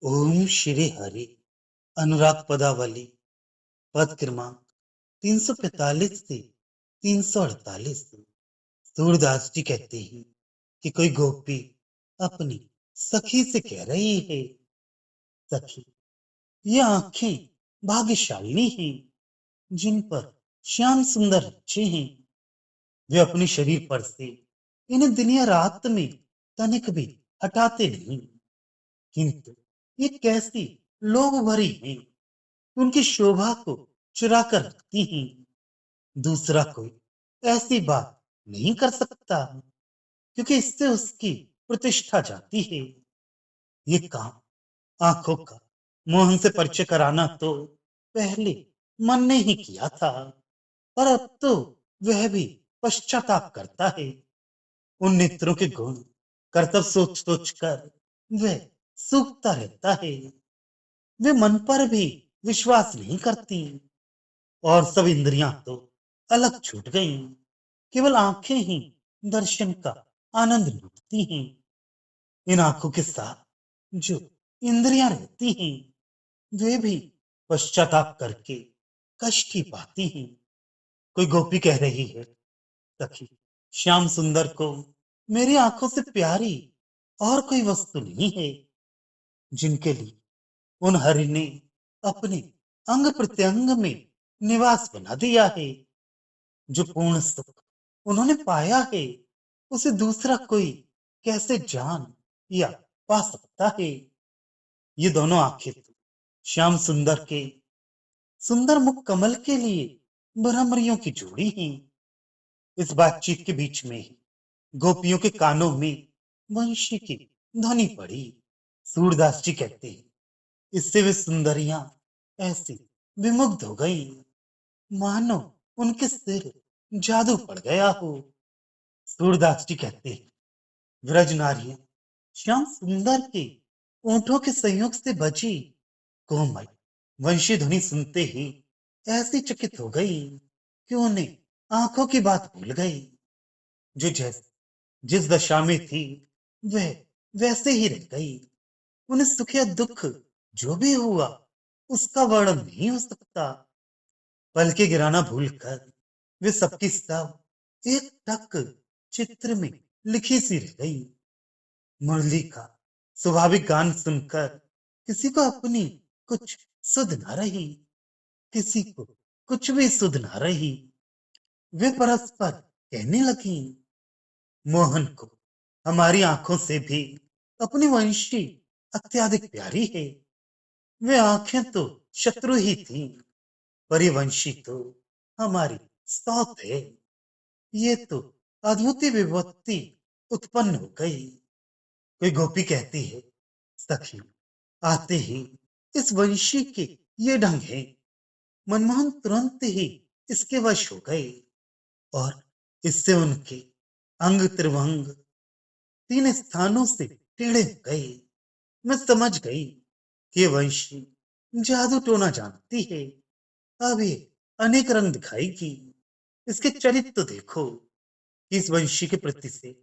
ओम श्री हरि। अनुराग पदावली। पद क्रमांक 345 से 348। सूरदास जी कहते हैं कि कोई गोपी अपनी सखी से कह रही है, सखी, ये आंखें भाग्यशालिनी हैं जिन पर श्याम सुंदर अच्छे हैं। वे अपने शरीर पर से इन्हें दिन या रात में तनिक भी हटाते नहीं, किंतु ये कैसी लोभ भरी हैं, उनकी शोभा को चुरा कर रखती हैं। दूसरा कोई ऐसी बात नहीं कर सकता, क्योंकि इससे उसकी प्रतिष्ठा जाती है। ये काम आंखों का मोहन से परिचय कराना तो पहले मन ने ही किया था, और अब तो वह भी पश्चाताप करता है। उन नेत्रों के गुण कर्तव्य सोच सोच कर वह सूखता रहता है। वे मन पर भी विश्वास नहीं करती, और सब इंद्रियां तो अलग छूट गईं। केवल आंखें ही दर्शन का आनंद लूटती हैं। इन आंखों के साथ जो इंद्रियां रहती हैं, वे भी पश्चाताप करके कष्ट ही पाती हैं। कोई गोपी कह रही है, सखी, श्याम सुंदर को मेरी आंखों से प्यारी और कोई वस्तु नहीं है, जिनके लिए उन हरि ने अपने अंग प्रत्यंग में निवास बना दिया है। जो पूर्ण सुख उन्होंने पाया है, उसे दूसरा कोई कैसे जान या पा सकता है। ये दोनों आंखें तो श्याम सुंदर के सुंदर मुख कमल के लिए भ्रमरियों की जोड़ी हैं। इस बातचीत के बीच में ही गोपियों के कानों में वंशी की ध्वनि पड़ी। सूरदास जी कहते हैं, इससे वे सुंदरियां ऐसी विमुग्ध हो गई, मानो उनके सिर जादू पड़ गया हो। सूरदास जी कहते हैं, व्रज नारियां श्याम सुंदर के ओंठों के संयोग से बची कोमल वंशी ध्वनि सुनते ही ऐसी चकित हो गई कि उन्हें आंखों की बात भूल गई। जो जैसे जिस दशा में थी वह वैसे ही रह गई। उन्हें सुख या दुख जो भी हुआ उसका वर्णन नहीं हो सकता। पलके गिराना भूलकर वे सबकी सब एक टक चित्र में लिखी सी रह गई। मुरली का स्वाभाविक गान सुनकर किसी को अपनी कुछ सुध न रही, किसी को कुछ भी सुध न रही। वे परस्पर कहने लगी, मोहन को हमारी आंखों से भी अपनी वंशी अत्यधिक प्यारी है। वे आंखें तो शत्रु ही थी, पर ये वंशी तो हमारी सौत है। ये तो अद्भुत विभूति उत्पन्न हो गई। कोई गोपी कहती है, सखी, आते ही इस वंशी के ये ढंग है। मनमोहन तुरंत ही इसके वश हो गए, और इससे उनके अंग त्रिभंग तीन स्थानों से टेढ़े हो गए। मैं समझ गई कि ये वंशी जादू टोना जानती है। अब ये अनेक रंग दिखाएगी। इसके चरित्र तो देखो कि इस वंशी के प्रति से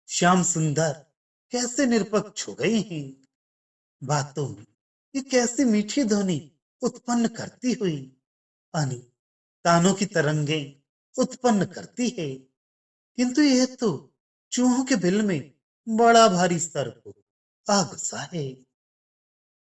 श्याम सुंदर कैसे निरपक्ष हो गए हैं। बातों में ये कैसी मीठी ध्वनि उत्पन्न करती हुई अने तानों की तरंगे उत्पन्न करती है, किंतु यह तो चूहों के बिल में बड़ा भारी सर्प आ घुसा है।